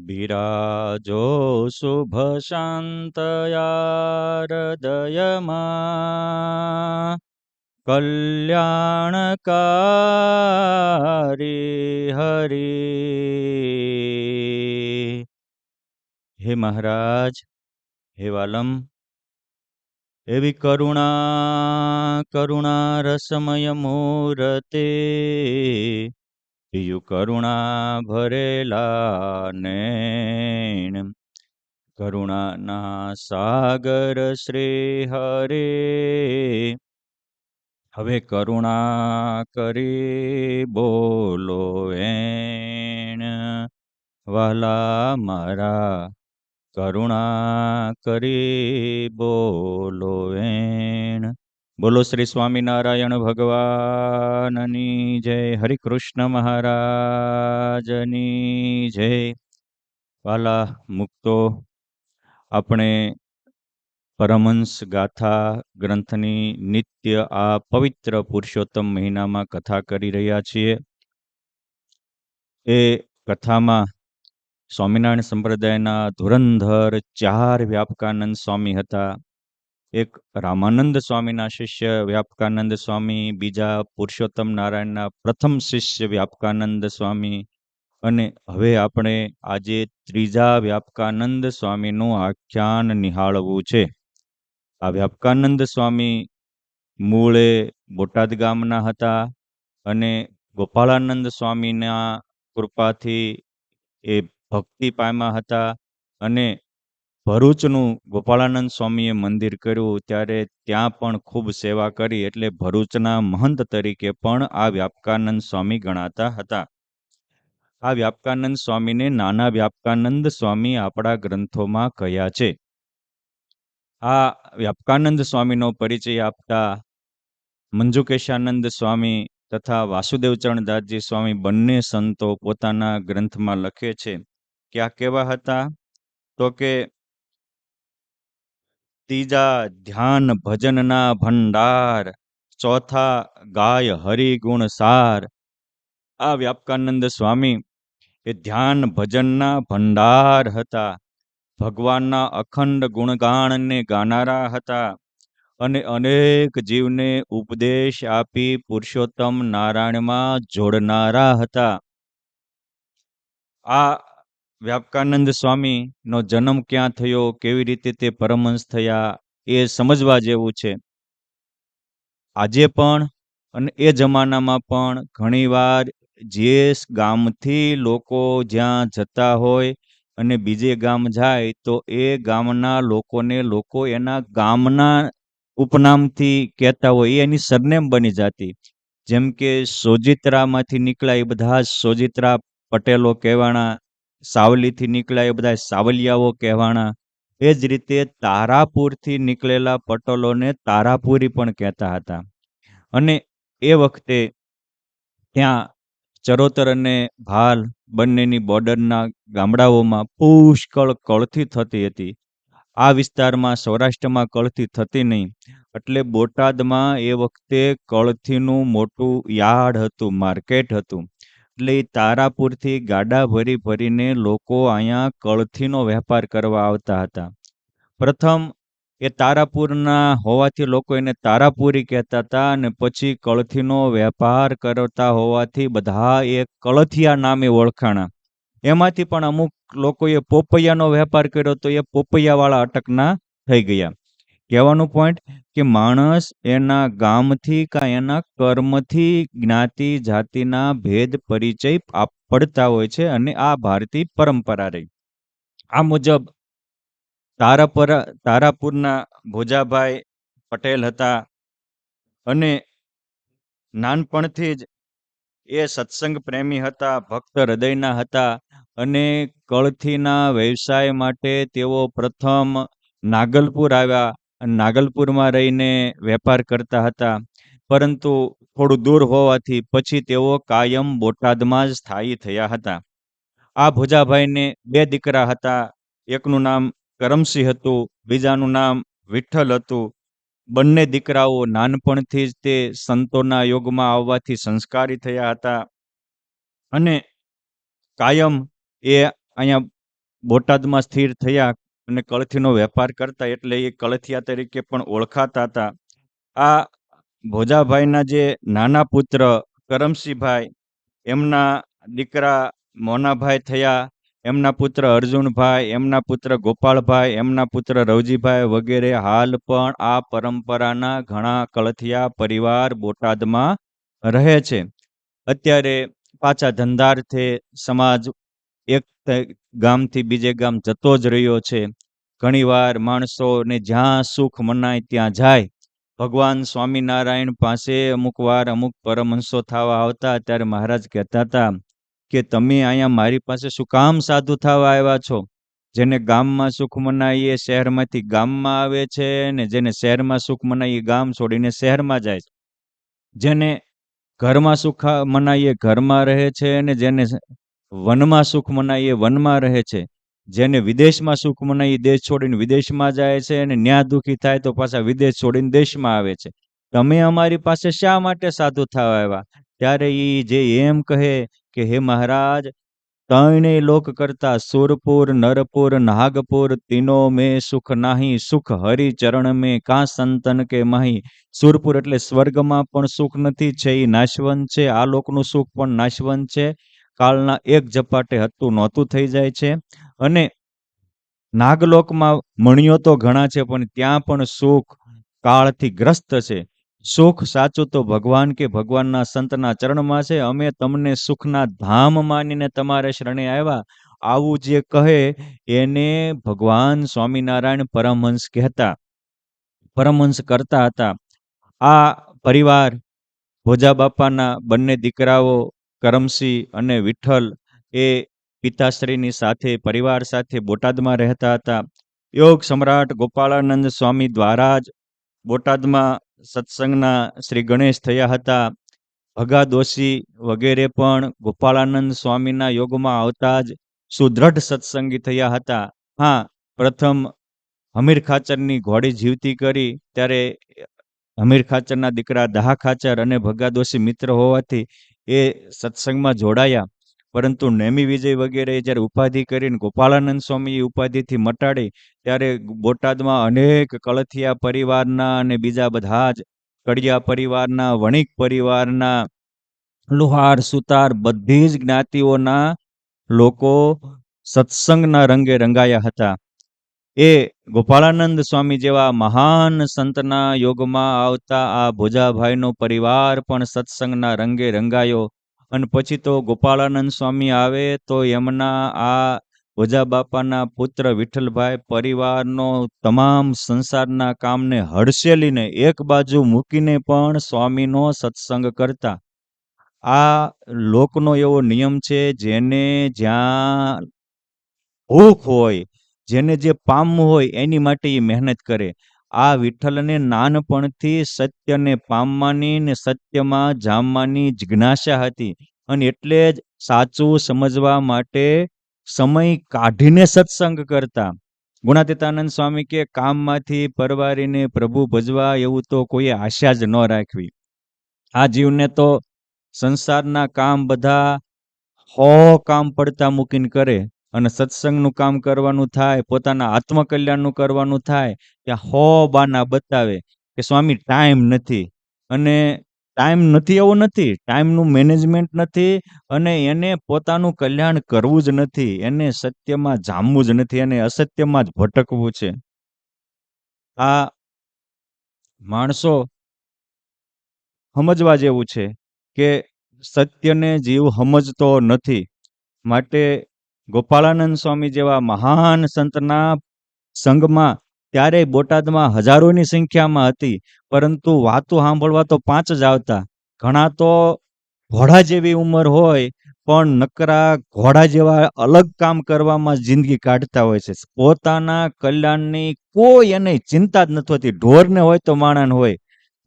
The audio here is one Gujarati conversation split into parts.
બિરાજો શુભ શાંતયા હૃદયમાં કલ્યાણકારી હરિ. હે મહારાજ, હે વાલમ, એવી કરુણા રસમય મૂર્તે પિયુ કરુણા ભરેલા નૈણ, કરુણાના સાગર શ્રી હરે. હવે કરુણા કરી બોલો એણ, વાલા મારા કરુણા કરી બોલો એણ. બોલો શ્રી સ્વામિનારાયણ ભગવાનની જય. હરિકૃષ્ણ મહારાજની જય. વાલા મુક્તો, આપણે પરમહંસ ગાથા ગ્રંથની નિત્ય આ પવિત્ર પુરુષોત્તમ મહિનામાં કથા કરી રહ્યા છીએ. એ કથામાં સ્વામિનારાયણ સંપ્રદાયના ધુરંધર 4 વ્યાપકાનંદ સ્વામી હતા. એક રામાનંદ સ્વામીના શિષ્ય વ્યાપકાનંદ સ્વામી, બીજા પુરુષોત્તમ નારાયણના પ્રથમ શિષ્ય વ્યાપકાનંદ સ્વામી, અને હવે આપણે આજે ત્રીજા વ્યાપકાનંદ સ્વામીનું આખ્યાન નિહાળવું છે. આ વ્યાપકાનંદ સ્વામી મૂળે બોટાદ ગામના હતા અને ગોપાળાનંદ સ્વામીના કૃપાથી એ ભક્તિ પામ્યા હતા. અને ભરૂચનું ગોપાળાનંદ સ્વામીએ મંદિર કર્યું ત્યારે ત્યાં પણ ખૂબ સેવા કરી, એટલે ભરૂચના મહંત તરીકે પણ આ વ્યાપકાનંદ સ્વામી ગણાતા હતા. આ વ્યાપકાનંદ સ્વામીને નાના વ્યાપકાનંદ સ્વામી આપણા ગ્રંથોમાં કહ્યા છે. આ વ્યાપકાનંદ સ્વામીનો પરિચય આપતા મંજુકેશાનંદ સ્વામી તથા વાસુદેવચરણદાસજી સ્વામી બંને સંતો પોતાના ગ્રંથમાં લખે છે કે આ કેવા હતા, તો કે ત્રીજા ધ્યાન ભજનના ભંડાર, ચોથા ગાય હરિગુણ સાર. આ વ્યાપકાનંદ સ્વામી એ ધ્યાન ભજનના ભંડાર હતા, ભગવાનના અખંડ ગુણગાનને ગાનારા હતા અને અનેક જીવને ઉપદેશ આપી પુરુષોત્તમ નારાયણમાં જોડનારા હતા. આ વ્યાપકાનંદ સ્વામીનો જન્મ ક્યાં થયો, કેવી રીતે તે પરમહંસ થયા, એ સમજવા જેવું છે. આજે પણ અને એ જમાનામાં પણ ઘણીવાર જે ગામથી લોકો જ્યાં જતા હોય અને બીજે ગામ જાય તો એ ગામના લોકોને લોકો એના ગામના ઉપનામથી કહેતા હોય, એ એની સરનેમ બની જતી. જેમ કે સોજિત્રામાંથી નીકળ્યા એ બધા સોજિત્રા પટેલો કહેવાના, સાવલીથી નીકળ્યા એ બધા સાવલિયાઓ કહેવાના. એ જ રીતે તારાપુરથી નીકળેલા પટેલોને તારાપુરી પણ કહેતા હતા. અને એ વખતે ત્યાં ચરોતર અને ભાલ બંનેની બોર્ડરના ગામડાઓમાં પુષ્કળ કળથી થતી હતી. આ વિસ્તારમાં સૌરાષ્ટ્રમાં કળથી થતી નહીં, એટલે બોટાદમાં એ વખતે કળથીનું મોટું યાર્ડ હતું, માર્કેટ હતું. એટલે એ તારાપુરથી ગાડા ભરી ભરીને લોકો અહીંયા કળથીનો વેપાર કરવા આવતા હતા. પ્રથમ એ તારાપુરના હોવાથી લોકો એને તારાપુરી કહેતા હતા, અને પછી કળથીનો વેપાર કરતા હોવાથી બધા એ કળથિયા નામે ઓળખાણા. એમાંથી પણ અમુક લોકોએ પોપૈયાનો વેપાર કર્યો તો એ પોપૈયાવાળા અટકના થઈ ગયા. કહેવાનું પોઈન્ટ કે માણસ એના ગામથી કાં એના કર્મથી જ્ઞાતિ જાતિના ભેદ પરિચય પડતા હોય છે, અને આ ભારતીય પરંપરા રહી. આ મુજબ તારાપુરના ભોજાભાઈ પટેલ હતા અને નાનપણથી જ એ સત્સંગ પ્રેમી હતા, ભક્ત હૃદયના હતા. અને કળથીના વ્યવસાય માટે તેઓ પ્રથમ નાગલપુર આવ્યા અને નાગલપુરમાં રહીને વેપાર કરતા હતા. પરંતુ થોડું દૂર હોવાથી પછી તેઓ કાયમ બોટાદમાં જ સ્થાયી થયા હતા. આ ભોજાભાઈને 2 દીકરા હતા. એકનું નામ કરમસિંહ હતું, બીજાનું નામ વિઠ્ઠલ હતું. બંને દીકરાઓ નાનપણથી જ તે સંતોના યોગમાં આવવાથી સંસ્કારી થયા હતા અને કાયમ એ અહીંયા બોટાદમાં સ્થિર થયા અને કળથીનો વેપાર કરતા, એટલે એ કળથિયા તરીકે પણ ઓળખાતા હતા. આ ભોજાભાઈના જે નાના પુત્ર કરમસિંહભાઈ, એમના દીકરા મોનાભાઈ થયા, એમના પુત્ર અર્જુનભાઈ, એમના પુત્ર ગોપાળભાઈ, એમના પુત્ર રવજીભાઈ વગેરે. હાલ પણ આ પરંપરાના ઘણા કળથિયા પરિવાર બોટાદમાં રહે છે. અત્યારે પાછા ધંધાર્થે સમાજ એક ગામથી બીજે ગામ જતો જ રહ્યો છે. ઘણીવાર માણસોને જ્યાં સુખ મનાય ત્યાં જાય. ભગવાન સ્વામિનારાયણ પાસે અમુક વાર અમુક પરમહંસો થવા આવતા, ત્યારે મહારાજ કહેતા હતા કે તમે અહીંયા મારી પાસે શું કામ સાધુ થવા આવ્યા છો? જેને ગામમાં સુખ મનાય એ શહેરમાંથી ગામમાં આવે છે, ને જેને શહેરમાં સુખ મનાય એ ગામ છોડીને શહેરમાં જાય છે. જેને ઘરમાં સુખ મનાય એ ઘરમાં રહે છે, અને જેને વનમાં સુખ મનાય એ વનમાં રહે છે. જેને વિદેશમાં સુખ મનાય એ દેશ છોડીને વિદેશમાં જાય છે, અને ન્યા દુઃખી થાય તો પાછા વિદેશ છોડીને દેશમાં આવે છે. તમે અમારી પાસે શા માટે સાધુ થવા આવ્યા? ત્યારે એ જે એમ કહે કે હે મહારાજ, ત્રણેય લોક કરતા સુરપુર, નરપુર, નાગપુર, તીનો મેં સુખ નાહી, સુખ હરિ ચરણ મેં કા સંતન કે માહી. સુરપુર એટલે સ્વર્ગમાં પણ સુખ નથી, છે એ નાશવંત છે. આ લોકનું સુખ પણ નાશવંત છે, કાળના એક ઝપાટે હતું નહોતું થઈ જાય છે. અને નાગલોકમાં મણિયો તો ઘણા છે, પણ ત્યાં પણ સુખ કાળથી ગ્રસ્ત છે. સુખ સાચું તો ભગવાન કે ભગવાનના સંતના ચરણમાં છે. અમે તમને સુખના ધામ માનીને તમારે શરણે આવ્યા. આવું જે કહે એને ભગવાન સ્વામિનારાયણ પરમહંસ કહેતા, પરમહંસ કરતા હતા. આ પરિવાર ભોજા બાપાના બંને દીકરાઓ કરમસિંહ અને વિઠ્ઠલ એ પિતાશ્રીની સાથે પરિવાર સાથે બોટાદમાં રહેતા હતા. યોગ સમ્રાટ ગોપાળાનંદ સ્વામી દ્વારા જ બોટાદમાં સત્સંગના શ્રી ગણેશ થયા હતા. ભગા દોશી વગેરે પણ ગોપાળાનંદ સ્વામીના યોગમાં આવતા જ સુદ્રઢ સત્સંગી થયા હતા. હા, પ્રથમ હમીર ખાચરની ઘોડી જીવતી કરી ત્યારે હમીર ખાચરના દીકરા દહા ખાચર અને ભગા દોશી મિત્ર હોવાથી એ સત્સંગમાં જોડાયા. પરંતુ નેમી વિજય વગેરે જ્યારે ઉપાધિ કરીને ગોપાળાનંદ સ્વામી ઉપાધિથી મટાડી, ત્યારે બોટાદમાં અનેક કળથિયા પરિવારના અને બીજા બધા જ કડિયા પરિવારના, વણિક પરિવારના, લુહાર સુતાર બધી જ જ્ઞાતિઓના લોકો સત્સંગના રંગે રંગાયા હતા. એ ગોપાળાનંદ સ્વામી જેવા મહાન સંતના યોગમાં આવતા આ ભોજાભાઈનો પરિવાર પણ સત્સંગના રંગે રંગાયો. અને પછી તો ગોપાળાનંદ સ્વામી આવે તો એમના આ ભોજા બાપાના પુત્ર વિઠ્ઠલભાઈ પરિવારનો તમામ સંસારના કામને હડસેલીને એક બાજુ મૂકીને પણ સ્વામીનો સત્સંગ કરતા. આ લોકનો એવો નિયમ છે, જેને જ્યાં ભૂખ હોય, જેને જે પામવું હોય એની માટે એ મહેનત કરે. આ વિઠ્ઠલને નાનપણથી સત્યને પામવાની ને સત્યમાં જામવાની જિજ્ઞાસા હતી, અને એટલે જ સાચું સમજવા માટે સમય કાઢીને સત્સંગ કરતા. ગુણાતીતાનંદ સ્વામી કે કામમાંથી પરવારીને પ્રભુ ભજવા એવું તો કોઈએ આશા જ ન રાખવી. આ જીવને તો સંસારના કામ બધા 100 કામ પડતા મૂકીને કરે, અને સત્સંગનું કામ કરવાનું થાય, પોતાના આત્મકલ્યાણનું કરવાનું થાય, ત્યાં 100 બાના બતાવે કે સ્વામી ટાઈમ નથી. અને ટાઈમ નથી એવો નથી, ટાઈમનું મેનેજમેન્ટ નથી, અને એને પોતાનું કલ્યાણ કરવું જ નથી, એને સત્યમાં જામવું જ નથી, એને અસત્યમાં જ ભટકવું છે. આ માણસો સમજવા જેવું છે કે સત્યને જીવ સમજતો નથી. માટે ગોપાળાનંદ સ્વામી જેવા મહાન સંતના સંઘમાં ત્યારે બોટાદમાં હજારોની સંખ્યામાં હતી, પરંતુ વાતો સાંભળવા તો 5 જ આવતા. ઘણા તો ઘોડા જેવી ઉંમર હોય પણ નકરા ઘોડા જેવા અલગ કામ કરવામાં જિંદગી કાઢતા હોય છે. પોતાના કલ્યાણની કોઈ એને ચિંતા જ નથી હોતી. ઢોરને હોય તો માણસ હોય.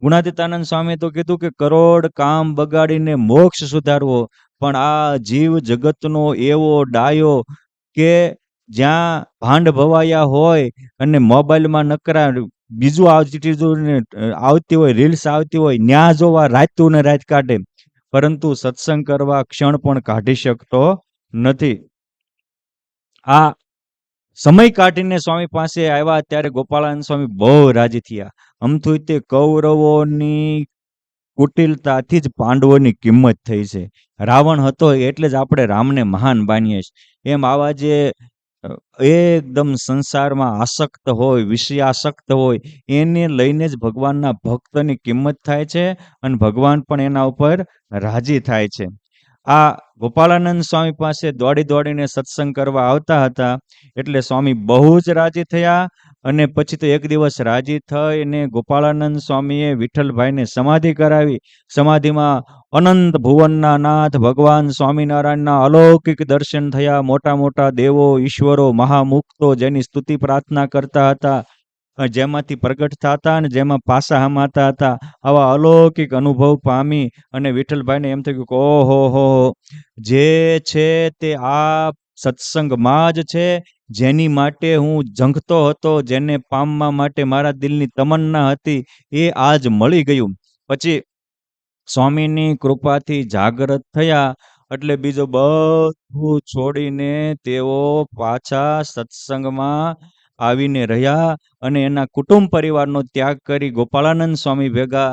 ગુણાતીતાનંદ સ્વામી તો કીધું કે કરોડ કામ બગાડીને મોક્ષ સુધારવો, પણ આ જીવ જગતનો એવો ડાયો કે જ્યાં ભાંડ ભવાયા હોય અને મોબાઈલમાં નકરા બીજું આવતી હોય, રીલ્સ આવતી હોય, ન્યા જોવા રાતું ને રાત કાઢે, પરંતુ સત્સંગ કરવા ક્ષણ પણ કાઢી શકતો નથી. આ સમય કાઢીને સ્વામી પાસે આવ્યા ત્યારે ગોપાળાનંદ સ્વામી બહુ રાજી થયા. આમથી તે કૌરવોની કુટિલતાથી જ પાંડવોની કિંમત થઈ છે. રાવણ હતો એટલે જ આપણે રામને મહાન માનીએ છીએ. એમ આવા જે એકદમ સંસારમાં આસક્ત હોય, વિષયાસક્ત હોય, એને લઈને જ ભગવાનના ભક્તની કિંમત થાય છે અને ભગવાન પણ એના ઉપર રાજી થાય છે. આ ગોપાળાનંદ સ્વામી પાસે દોડી દોડીને સત્સંગ કરવા આવતા હતા એટલે સ્વામી બહુ જ રાજી થયા. અને પછી તો એક દિવસ રાજી થઈને ગોપાળાનંદ સ્વામીએ વિઠ્ઠલભાઈને સમાધિ કરાવી. સમાધિમાં અનંત ભુવનના નાથ ભગવાન સ્વામિનારાયણના અલૌકિક દર્શન થયા. મોટા મોટા દેવો, ઈશ્વરો, મહામુક્તો જેની સ્તુતિ પ્રાર્થના કરતા હતા, જેમાંથી પ્રગટ થતા અને જેમાં પાસા હમાતા હતા, આવા અલૌકિક અનુભવ પામી અને વિઠ્ઠલભાઈને એમ થયું કે ઓહો હો, જે છે તે આ સત્સંગમાં જ છે. જેની માટે હું ઝંખતો હતો, જેને પામવા માટે મારા દિલની તમન્ના હતી, એ આજ મળી ગયું. પછી સ્વામીની કૃપાથી જાગૃત થયા એટલે બીજું બધું છોડીને તેઓ પાછા સત્સંગમાં આવીને રહ્યા અને એના કુટુંબ પરિવારનો ત્યાગ કરી ગોપાળાનંદ સ્વામી ભેગા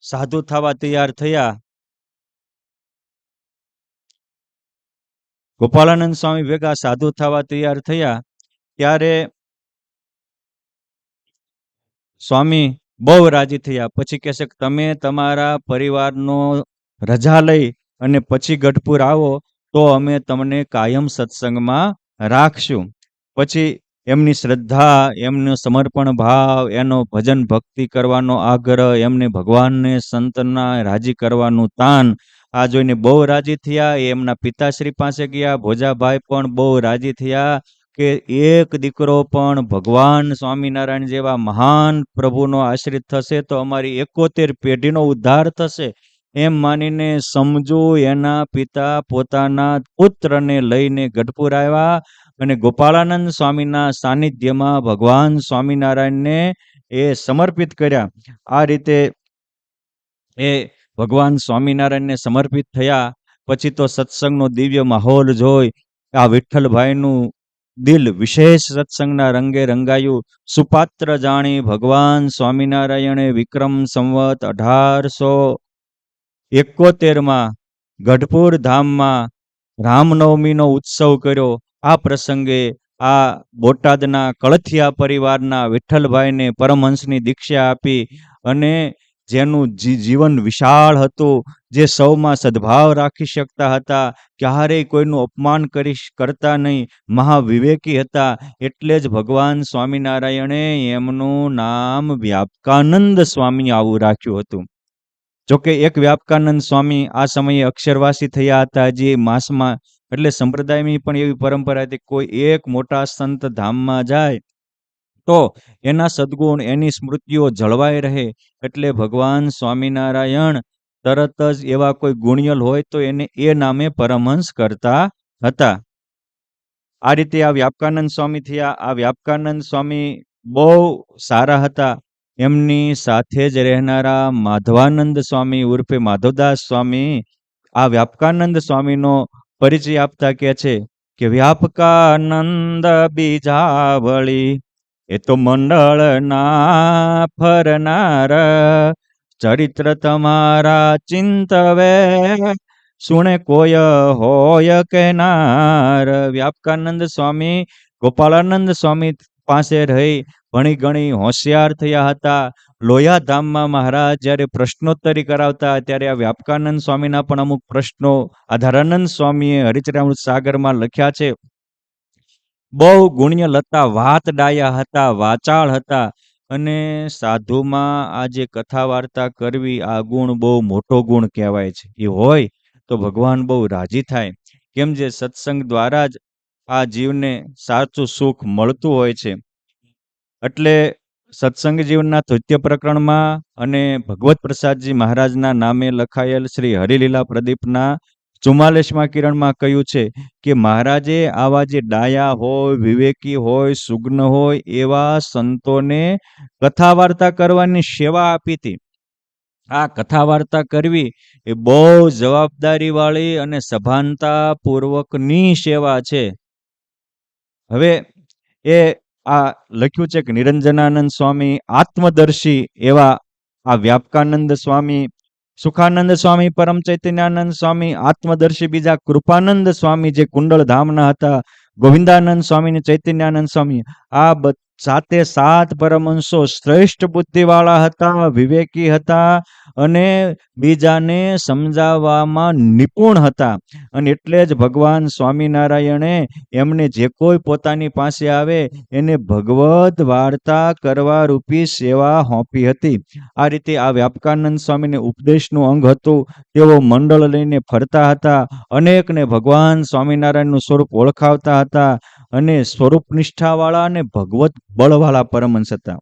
સાધુ થવા તૈયાર થયા. ગોપાળાનંદ સ્વામી ભેગા સાધુ થવા તૈયાર થયા ત્યારે સ્વામી બહુ રાજી થયા. પછી કહેશે કે તમે તમારા પરિવારનો રજા લઈ અને પછી ગઢપુર આવો તો અમે તમને કાયમ સત્સંગમાં રાખશું. પછી એમની શ્રદ્ધા, એમનો સમર્પણ ભાવ, એનો ભજન ભક્તિ કરવાનો આગ્રહ, એમને ભગવાનને સંતના રાજી કરવાનું તાન, આ જોઈને બહુ રાજી થયા. એમના પિતાશ્રી પાસે ગયા. ભોજાભાઈ પણ બહુ રાજી થયા કે એક દીકરો પણ ભગવાન સ્વામિનારાયણ જેવા મહાન પ્રભુનો આશ્રિત થશે તો અમારી 71 પેઢીનો ઉદ્ધાર થશે. એમ માનીને સમજુ એના પિતા પોતાના પુત્રને લઈને ગઢપુર આવ્યા અને ગોપાળાનંદ સ્વામીના સાનિધ્યમાં ભગવાન સ્વામિનારાયણને એ સમર્પિત કર્યા. આ રીતે એ ભગવાન સ્વામિનારાયણને સમર્પિત થયા. પછી તો સત્સંગનો દિવ્ય માહોલ જોઈ આ વિઠ્ઠલભાઈનું દિલ વિશેષ સત્સંગના રંગે રંગાયું. સુપાત્ર જાણી ભગવાન સ્વામિનારાયણે વિક્રમ સંવત 1871માં ગઢપુર ધામમાં રામનવમીનો ઉત્સવ કર્યો. આ પ્રસંગે આ બોટાદના કળથિયા પરિવારના વિઠ્ઠલભાઈને પરમહંસની દીક્ષા આપી અને જેનું જીવન વિશાળ હતું, જે સૌમાં સદભાવ રાખી શકતા હતા, ક્યારેય કોઈનું અપમાન કરતા નહીં, મહાવિવેકી હતા, એટલે જ ભગવાન સ્વામિનારાયણે એમનું નામ વ્યાપકાનંદ સ્વામી આવું રાખ્યું હતું. જોકે એક વ્યાપકાનંદ સ્વામી આ સમયે અક્ષરવાસી થયા હતા. જે માસમાં એટલે સંપ્રદાયની પણ એવી પરંપરા હતી, કોઈ એક મોટા સંત ધામમાં જાય તો એના સદગુણ, એની સ્મૃતિઓ જળવાઈ રહે એટલે ભગવાન સ્વામિનારાયણ તરત જ એવા કોઈ ગુણિયલ હોય તો એને એ નામે પરમહંસ કરતા હતા. આ રીતે આ વ્યાપકાનંદ સ્વામી થયા. આ વ્યાપકાનંદ સ્વામી બહુ સારા હતા. એમની સાથે જ રહેનારા માધવાનંદ સ્વામી ઉર્ફે માધવદાસ સ્વામી આ વ્યાપકાનંદ સ્વામીનો પરિચય આપતા કહે છે કે વ્યાપકાનંદ બીજાવળી એ તો મંડળના ફરનાર, ચરિત્ર તમારા ચિંતવે સુણે કોય હોય કેનાર. વ્યાપકાનંદ સ્વામી ગોપાળાનંદ સ્વામી પાસે રહી ભણી ગણી હોશિયાર થયા હતા. લોયા ધામમાં મહારાજ જ્યારે પ્રશ્નોત્તરી કરાવતા ત્યારે આ વ્યાપકાનંદ સ્વામીના પણ અમુક પ્રશ્નો આધારાનંદ સ્વામીએ હરિચરામૃત સાગરમાં લખ્યા છે. બહુ ગુણ્ય હતા, વાત ડાયા હતા, વાચાળ હતા અને સાધુમાં આ જે કથા વાર્તા કરવી આ ગુણ બહુ મોટો ગુણ કહેવાય છે. એ હોય તો ભગવાન બહુ રાજી થાય. કેમ જે સત્સંગ દ્વારા જ આ જીવને સાચું સુખ મળતું હોય છે. એટલે સત્સંગ જીવનના તૃતીય પ્રકરણમાં અને ભગવત પ્રસાદજી મહારાજના નામે લખાયેલ શ્રી હરિલીલા પ્રદીપના 44માં કિરણમાં કહ્યું છે કે મહારાજે આવા જે ડાયા હોય, વિવેકી હોય, સુગ્ન હોય એવા સંતોને કથા વાર્તા કરવાની સેવા આપી હતી. આ કથા વાર્તા કરવી એ બહુ જવાબદારી વાળી અને સભાનતા પૂર્વકની સેવા છે. હવે એ આ લખ્યું છે કે નિરંજનાનંદ સ્વામી આત્મદર્શી એવા આ વ્યાપકાનંદ સ્વામી, સુખાનંદ સ્વામી, પરમ ચૈતન્યાનંદ સ્વામી આત્મદર્શી, બીજા કૃપાનંદ સ્વામી જે કુંડળ ધામના હતા, ગોવિંદાનંદ સ્વામી ને ચૈતન્યાનંદ સ્વામી, આ સાતે સાત પરમહંસો શ્રેષ્ઠ બુદ્ધિવાળા હતા, વિવેકી હતા અને બીજાને સમજાવવામાં નિપુણ હતા. અને એટલે જ ભગવાન સ્વામિનારાયણે એમને જે કોઈ પોતાની પાસે આવે એને ભગવત વાર્તા કરવા રૂપી સેવા સોંપી હતી. આ રીતે આ વ્યાપકાનંદ સ્વામીને ઉપદેશનું અંગ હતું. તેઓ મંડળ લઈને ફરતા હતા, અનેકને ભગવાન સ્વામિનારાયણનું સ્વરૂપ ઓળખાવતા હતા અને સ્વરૂપ નિષ્ઠાવાળા અને ભગવત બળવાળા પરમહંસ હતા.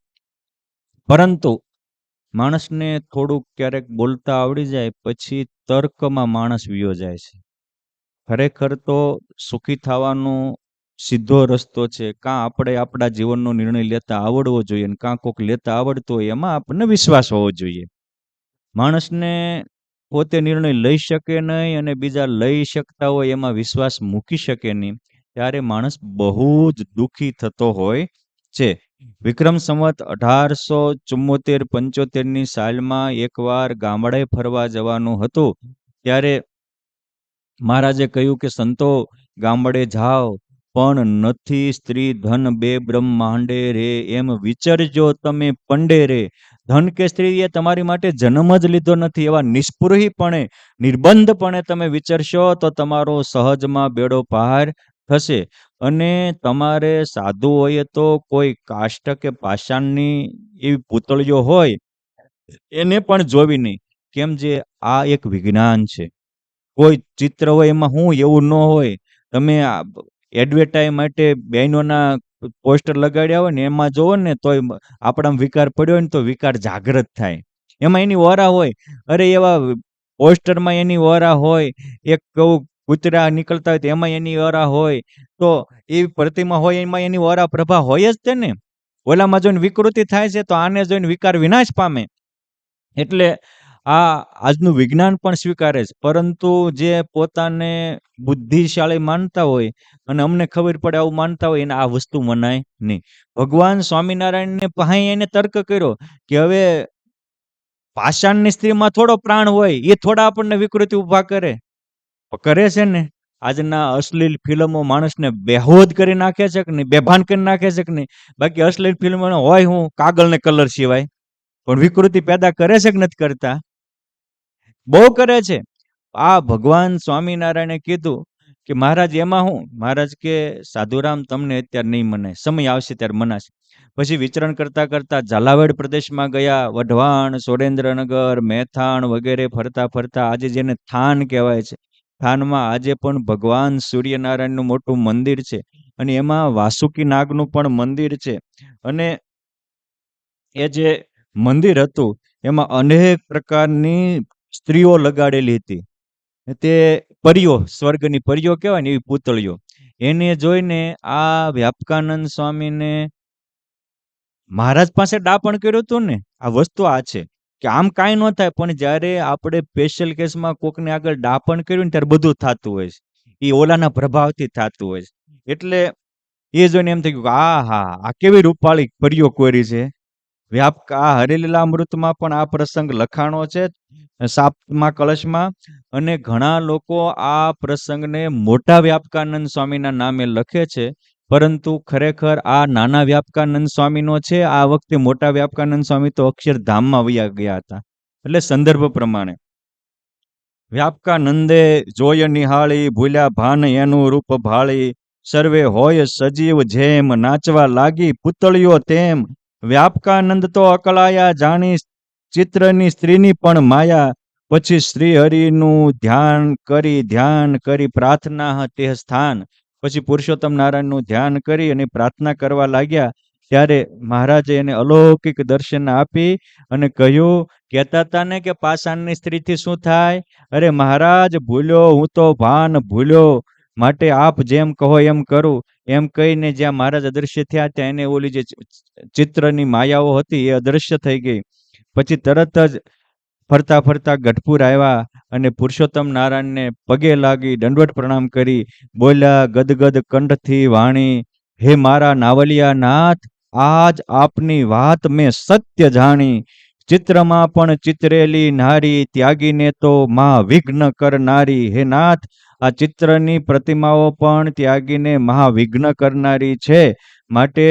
પરંતુ માણસને થોડુંક ક્યારેક બોલતા આવડી જાય પછી તર્કમાં માણસ વિયો જાય છે. ખરેખર તો સુખી થવાનો સીધો રસ્તો છે, કાં આપણે આપણા જીવનનો નિર્ણય લેતા આવડવો જોઈએ અને કાં કોક લેતા આવડતો હોય એમાં આપણને વિશ્વાસ હોવો જોઈએ. માણસને પોતે નિર્ણય લઈ શકે નહીં અને બીજા લઈ શકતા હોય એમાં વિશ્વાસ મૂકી શકે નહીં, ત્યારે માણસ બહુ જ દુઃખી થતો હોય છે. વિક્રમ સંવત 1874-75ની સાલમાં એકવાર ગામડે ફરવા જવાનું હતું. ત્યારે મહારાજે કહ્યું કે સંતો ગામડે જાઓ પણ નથી સ્ત્રી ધન બે બ્રહ્માંડે રે, એમ વિચરજો તમે પંડે રે. ધન કે સ્ત્રી એ તમારી માટે જન્મ જ લીધો નથી, એવા નિષ્પૃહીપણે નિર્બંધપણે તમે વિચરશો તો તમારો સહજમાં બેડો પાર થશે. અને તમારે સાધુ હોય તો કોઈ કાષ્ટ કે પાષાણની એવી પૂતળીઓ હોય એને પણ જોવી નહીં. કેમ જે આ એક વિજ્ઞાન છે. કોઈ ચિત્ર હોય એમાં હું એવું ન હોય. તમે એડવર્ટાઈઝ માટે બહેનોના પોસ્ટર લગાડ્યા હોય ને એમાં જોવો ને તોય આપણામાં વિકાર પડ્યો હોય ને તો વિકાર જાગૃત થાય. એમાં એની ઓરા હોય. અરે એવા પોસ્ટરમાં એની ઓરા હોય. એક કહું કૂતરા નીકળતા હોય તો એમાં એની ઓરા હોય. તો એવી પ્રતિમા હોય એમાં એની ઓરા પ્રભા હોય જ તે ને. ઓલામાં જોઈને વિકૃતિ થાય છે તો આને જોઈને વિકાર વિનાશ પામે. એટલે આજનું વિજ્ઞાન પણ સ્વીકારે છે, પરંતુ જે પોતાને બુદ્ધિશાળી માનતા હોય અને અમને ખબર પડે આવું માનતા હોય એને આ વસ્તુ મનાય નહીં. ભગવાન સ્વામિનારાયણને પાસે એને તર્ક કર્યો કે હવે પાષાણની સ્ત્રીમાં થોડો પ્રાણ હોય, એ થોડા આપણને વિકૃતિ ઉભા કરે છે ને. આજના અશ્લીલ ફિલ્મો માણસને બેહોદ કરી નાખે છે કે નહીં, બેભાન કરી નાખે છે કે નહીં. બાકી અશ્લીલ ફિલ્મો હોય હું કાગળ ને કલર સિવાય, પણ વિકૃતિ પેદા કરે છે કે નથી કરતા? બહુ કરે છે. આ ભગવાન સ્વામિનારાયણે કીધું કે મહારાજ એમાં હું? મહારાજ કે સાધુરામ તમને અત્યારે નહીં મનાય, સમય આવશે ત્યારે મનાશે. પછી વિચરણ કરતા કરતા ઝાલાવાડ પ્રદેશમાં ગયા. વઢવાણ, સુરેન્દ્રનગર, મહેથાણ વગેરે ફરતા ફરતા આજે જેને થાન કહેવાય છે, થાનમાં આજે પણ ભગવાન સૂર્યનારાયણનું મોટું મંદિર છે અને એમાં વાસુકી નાગનું પણ મંદિર છે. અને એ જે મંદિર હતું એમાં અનેક પ્રકારની સ્ત્રીઓ લગાડેલી હતી. તે પરીઓ, સ્વર્ગની પરીઓ કહેવાય ને એવી પૂતળીઓ. એને જોઈને આ વ્યાપકાનંદ સ્વામીને મહારાજ પાસે ડાપણ કર્યું હતું ને. આ વસ્તુ આ છે કે આમ કાંઈ ન થાય, પણ જ્યારે આપણે સ્પેશિયલ કેસમાં કોકને આગળ ડાપણ કર્યું ને ત્યારે બધું થતું હોય છે. એ ઓલાના પ્રભાવથી થતું હોય છે. એટલે એ જોઈને એમ થઈ ગયું કે આ કેવી રૂપાળી પરીઓ કોરી છે. આ હરિલીલામૃતમાં પણ આ પ્રસંગ લખાણો છે 7મા કળશમાં. અને ઘણા લોકો આ પ્રસંગને મોટા વ્યાપકાનંદ સ્વામીના નામે લખે છે, પરંતુ ખરેખર આ નાના વ્યાપકાનંદ સ્વામીનો છે. આ વખતે મોટા વ્યાપકાનંદ સ્વામી તો અક્ષરધામમાં વયા ગયા હતા. એટલે સંદર્ભ પ્રમાણે વ્યાપકાનંદે જોય નિહાળી, ભૂલ્યા ભાન એનું રૂપ ભાળી. સર્વે હોય સજીવ જેમ, નાચવા લાગી પૂતળીઓ તેમ. વ્યાપકાનંદ તો અકળાયા, જાણી ચિત્રની સ્ત્રીની પણ માયા. પછી શ્રી હરિનું ધ્યાન કરી પ્રાર્થના તે સ્થાન. પછી પુરુષોત્તમ નારાયણનું ધ્યાન કરી અને પ્રાર્થના કરવા લાગ્યા. ત્યારે મહારાજે એને અલૌકિક દર્શન આપી અને કહ્યું, કહેતા હતા ને કે પાષાણની સ્ત્રીથી શું થાય? અરે મહારાજ ભૂલ્યો, હું તો ભાન ભૂલ્યો, માટે આપ જેમ કહો એમ કરું. એમ કહીને જ્યાં મહારાજ અદૃશ્ય થયા ત્યાં એને ઓલી જે ચિત્રની માયાઓ હતી એ અદૃશ્ય થઈ ગઈ. પછી તરત જ ફરતા ફરતા ગઢપુર આવ્યા અને પુરુષોત્તમ નારાયણને પગે લાગી દંડવત પ્રણામ કરી બોલ્યા, ગદગદ કંઠથી વાણી, હે મારા નાવલિયા નાથ, આજ આપની વાત મેં સત્ય જાણી. ચિત્રમાં પણ ચિતરેલી નારી, ત્યાગીને તો મહાવિઘ્ન કરનારી. હે નાથ, આ ચિત્રની પ્રતિમાઓ પણ ત્યાગીને મહાવિઘ્ન કરનારી છે. માટે